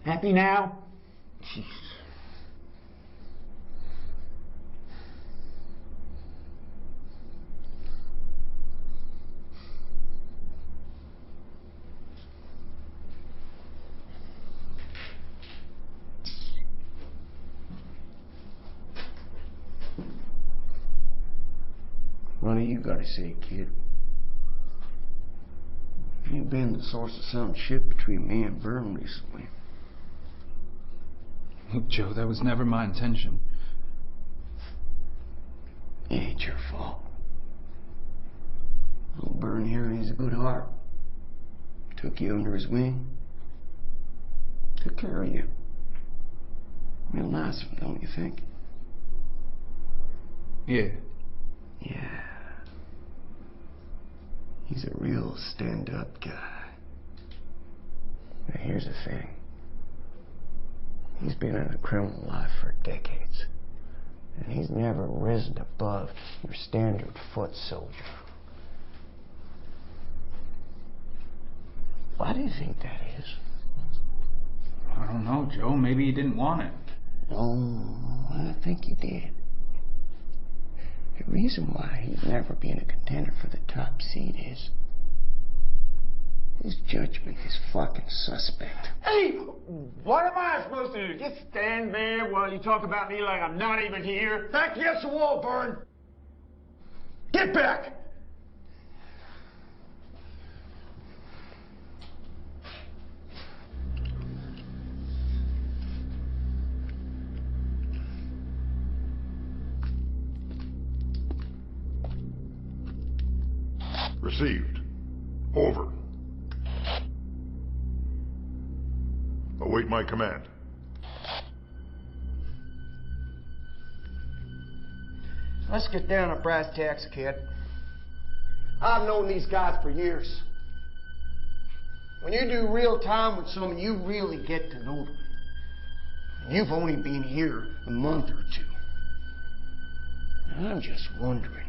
Happy now? Jeez. What do you gotta say, kid? You've been the source of some shit between me and Vern recently. Look, Joe, that was never my intention. It ain't your fault. Old Vern here, he's a good heart. Took you under his wing. Took care of you. Real nice of him, don't you think? Yeah. Yeah. He's a real stand-up guy. Now here's the thing. He's been in a criminal life for decades. And he's never risen above your standard foot soldier. Why do you think that is? I don't know, Joe. Maybe he didn't want it. No, I think he did. The reason why he's never been a contender for the top seed is his judgment is fucking suspect. Hey, what am I supposed to do? Just stand there while you talk about me like I'm not even here? Back against the wall, Vern. Get back! Received. Over. Await my command. Let's get down to brass tacks, kid. I've known these guys for years. When you do real time with someone, you really get to know them. You've only been here a month or two. And I'm just wondering,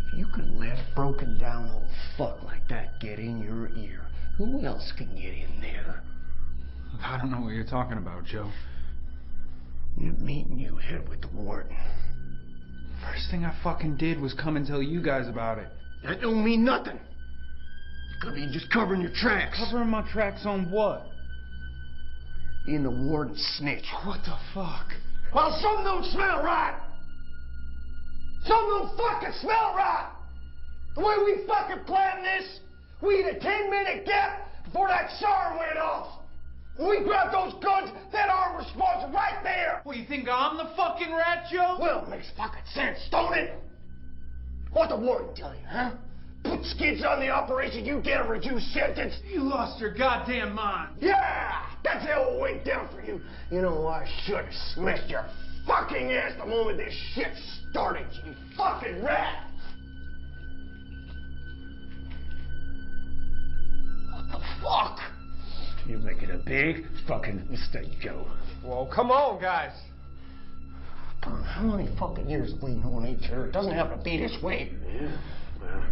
if you could let a broken down old fuck like that get in your ear, who else can get in there? I don't know what you're talking about, Joe. That meeting you had with the warden. First thing I fucking did was come and tell you guys about it. That don't mean nothing. You could be just covering your tracks. Covering my tracks on what? Being the warden's snitch. What the fuck? Well, something don't smell right. Something don't fucking smell right. The way we fucking planned this, we had a 10-minute gap before that siren went off. When we grabbed those guns, that arm response was right there. Well, you think I'm the fucking rat, Joe? Well, it makes fucking sense, don't it? What the warden tell you, huh? Put skids on the operation, you get a reduced sentence. You lost your goddamn mind. Yeah, that's how it went down for you. You know, I should have smashed your fucking ass the moment this shit started, you fucking rat. What the fuck? You're making a big fucking mistake, Joe. Well, come on, guys. How many fucking years have we known each other? It doesn't have to be this way. Yeah, well,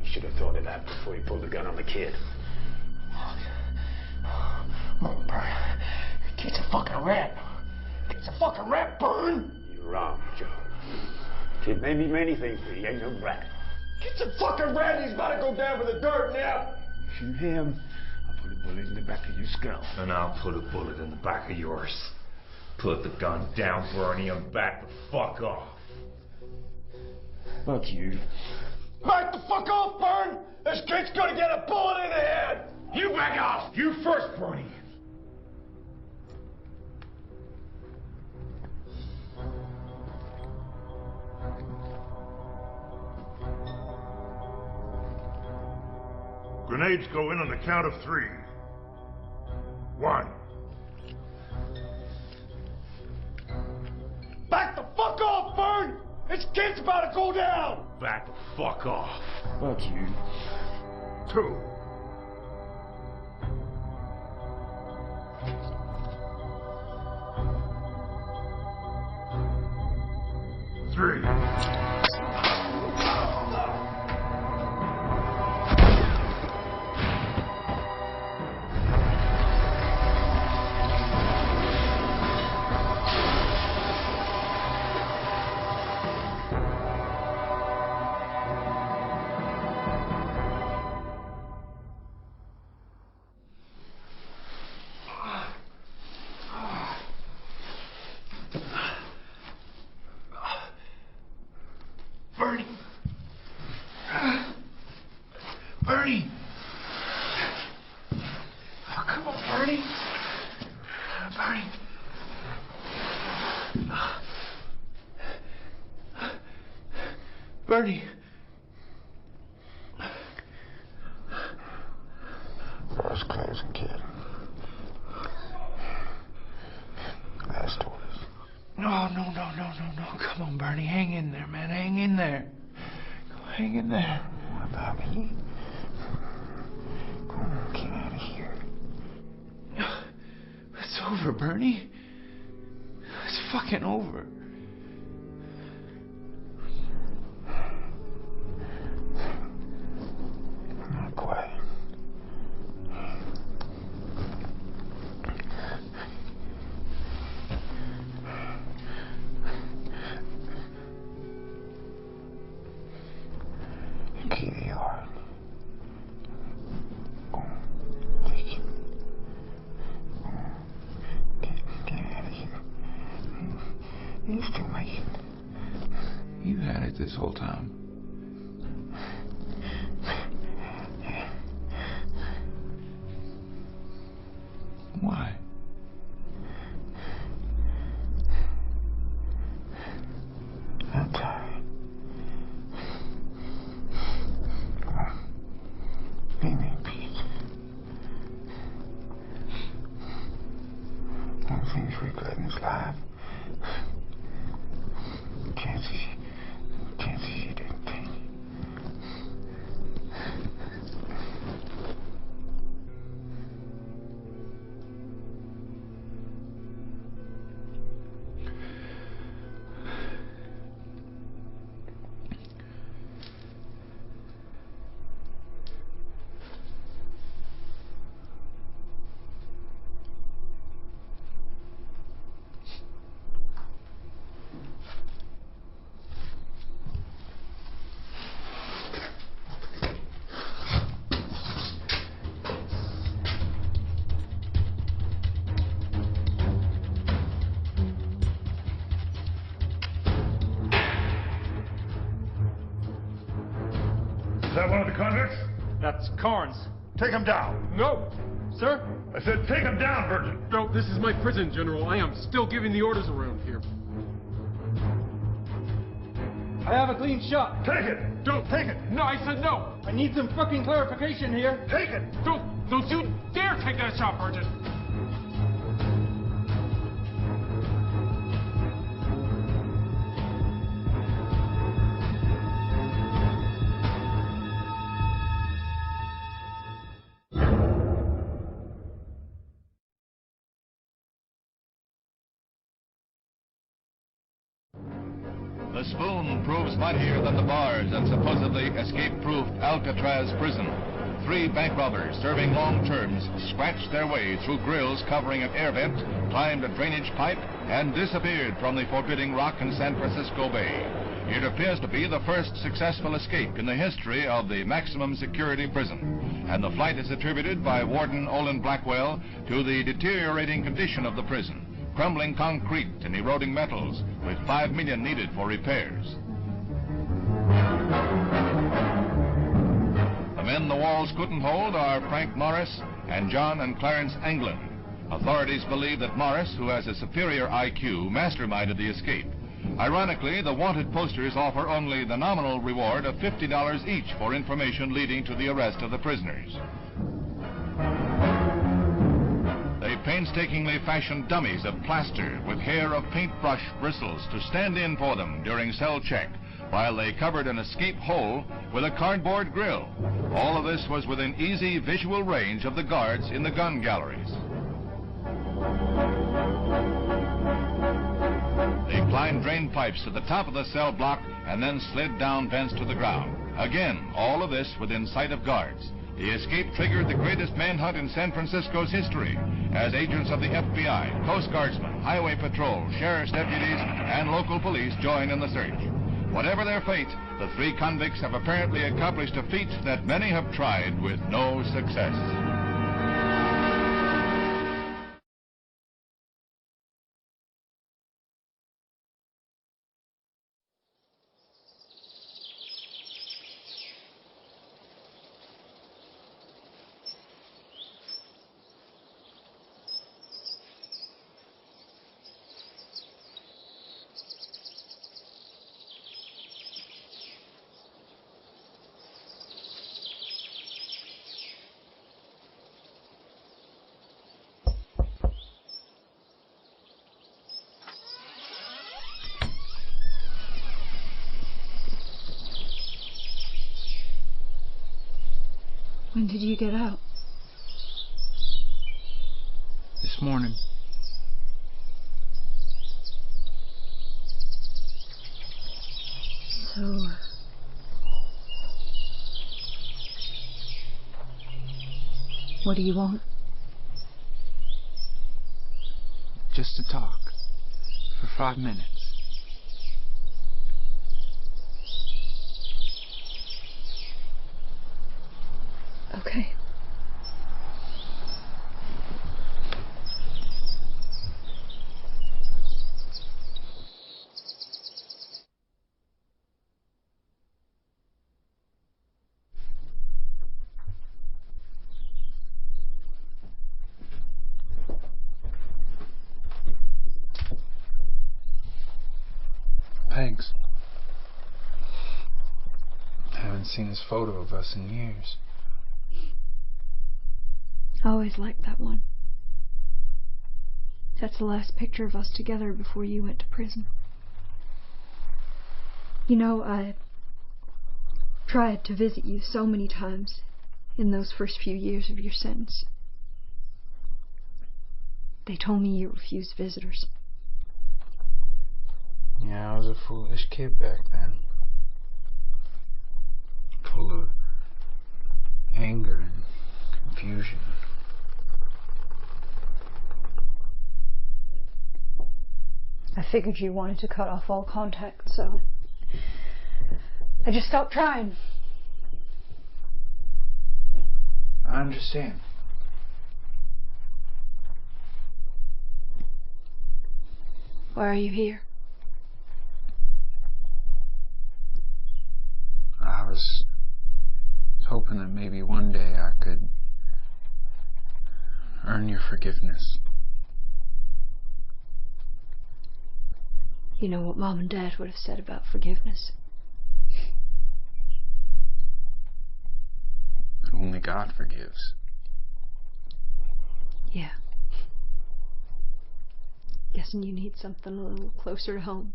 you should have thought of that before you pulled the gun on the kid. Come on, Byrne. Kid's a fucking rat. Kid's a fucking rat, Byrne. You're wrong, Joe. Kid may be many things, but he ain't no rat. Kid's a fucking rat. He's about to go down for the dirt now. Shoot him. I'll put a bullet in the back of your skull. And I'll put a bullet in the back of yours. Put the gun down, Bernie, and back the fuck off. Fuck you. Back the fuck off, Byrne. This kid's gonna get a bullet in the head. You back off. You first, Bernie. Grenades go in on the count of 3. One. Back the fuck off, Bern! This kid's about to go down! Back the fuck off. Fuck you. 2. 3. Bernie! Oh, come on, Bernie! Bernie! Bernie! Door's closing, kid. Last orders. No. Come on, Bernie. Hang in there, man. Hang in there. Hang in there. What about me? Come on, get out of here. It's over, Bernie. It's fucking over. Not quite. Key to your heart. Go on, take it. Go on. Get out of here. You still make it. You had it this whole time. Why? I'm tired. Come on. Leave me in peace. One of the things we regret in this life. Chances you didn't take. Is that one of the convicts? That's Carnes. Take him down. No, sir. I said take him down, Virgin. No, this is my prison, General. I am still giving the orders around here. I have a clean shot. Take it. Don't. Take it. No, I said no. I need some fucking clarification here. Take it. Don't you dare take that shot, Virgin. The spoon proves mightier than the bars at supposedly escape-proof Alcatraz prison. 3 bank robbers serving long terms scratched their way through grills covering an air vent, climbed a drainage pipe, and disappeared from the forbidding rock in San Francisco Bay. It appears to be the first successful escape in the history of the maximum security prison, and the flight is attributed by Warden Olin Blackwell to the deteriorating condition of the prison. Crumbling concrete and eroding metals, with $5 million needed for repairs. The men the walls couldn't hold are Frank Morris and John and Clarence Anglin. Authorities believe that Morris, who has a superior IQ, masterminded the escape. Ironically, the wanted posters offer only the nominal reward of $50 each for information leading to the arrest of the prisoners. They painstakingly fashioned dummies of plaster with hair of paintbrush bristles to stand in for them during cell check, while they covered an escape hole with a cardboard grill. All of this was within easy visual range of the guards in the gun galleries. They climbed drain pipes to the top of the cell block and then slid down vents to the ground. Again, all of this within sight of guards. The escape triggered the greatest manhunt in San Francisco's history, as agents of the FBI, Coast Guardsmen, Highway Patrol, sheriff's deputies, and local police join in the search. Whatever their fate, the three convicts have apparently accomplished a feat that many have tried with no success. When did you get out? This morning. So... what do you want? Just to talk. For 5 minutes. Okay. Thanks. I haven't seen his photo of us in years. I always liked that one. That's the last picture of us together before you went to prison. You know, I tried to visit you so many times in those first few years of your sentence. They told me you refused visitors. Yeah, I was a foolish kid back then. Full of anger and confusion. I figured you wanted to cut off all contact, so I just stopped trying. I understand. Why are you here? I was hoping that maybe one day I could earn your forgiveness. You know what Mom and Dad would have said about forgiveness. Only God forgives. Yeah. Guessing you need something a little closer to home.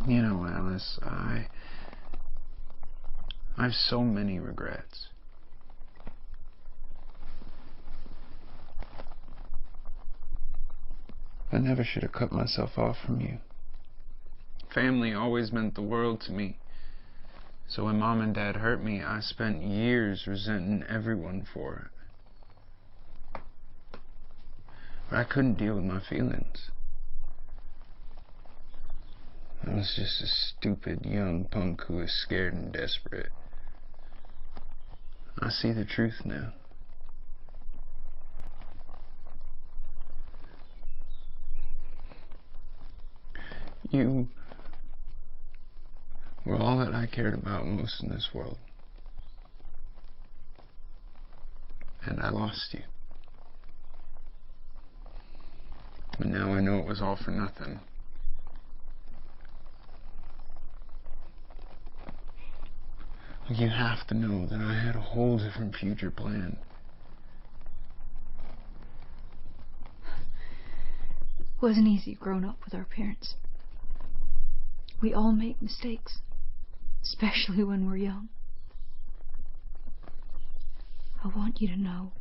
You know, Alice, I have so many regrets. I never should have cut myself off from you. Family always meant the world to me. So when Mom and Dad hurt me, I spent years resenting everyone for it. But I couldn't deal with my feelings. I was just a stupid young punk who was scared and desperate. I see the truth now. You were all that I cared about most in this world. And I lost you. But now I know it was all for nothing. You have to know that I had a whole different future planned. It wasn't easy growing up with our parents. We all make mistakes, especially when we're young. I want you to know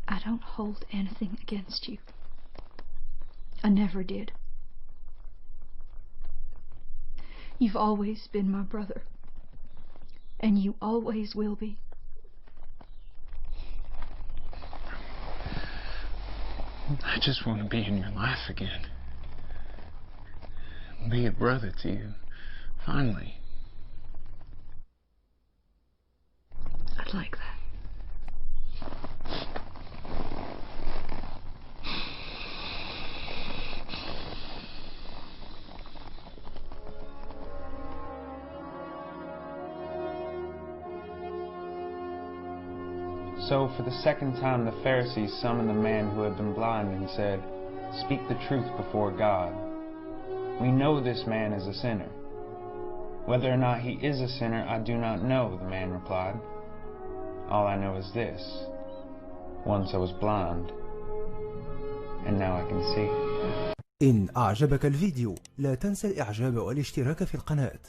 I don't hold anything against you. I never did. You've always been my brother, and you always will be. I just want to be in your life again. Be a brother to you, finally. I'd like that. So for the second time the Pharisees summoned the man who had been blind and said, "Speak the truth before God. We know this man is a sinner." "Whether or not he is a sinner, I do not know," the man replied. "All I know is this. Once I was blind, and now I can see." إن أعجبك الفيديو لا تنسى الإعجاب والاشتراك في القناة.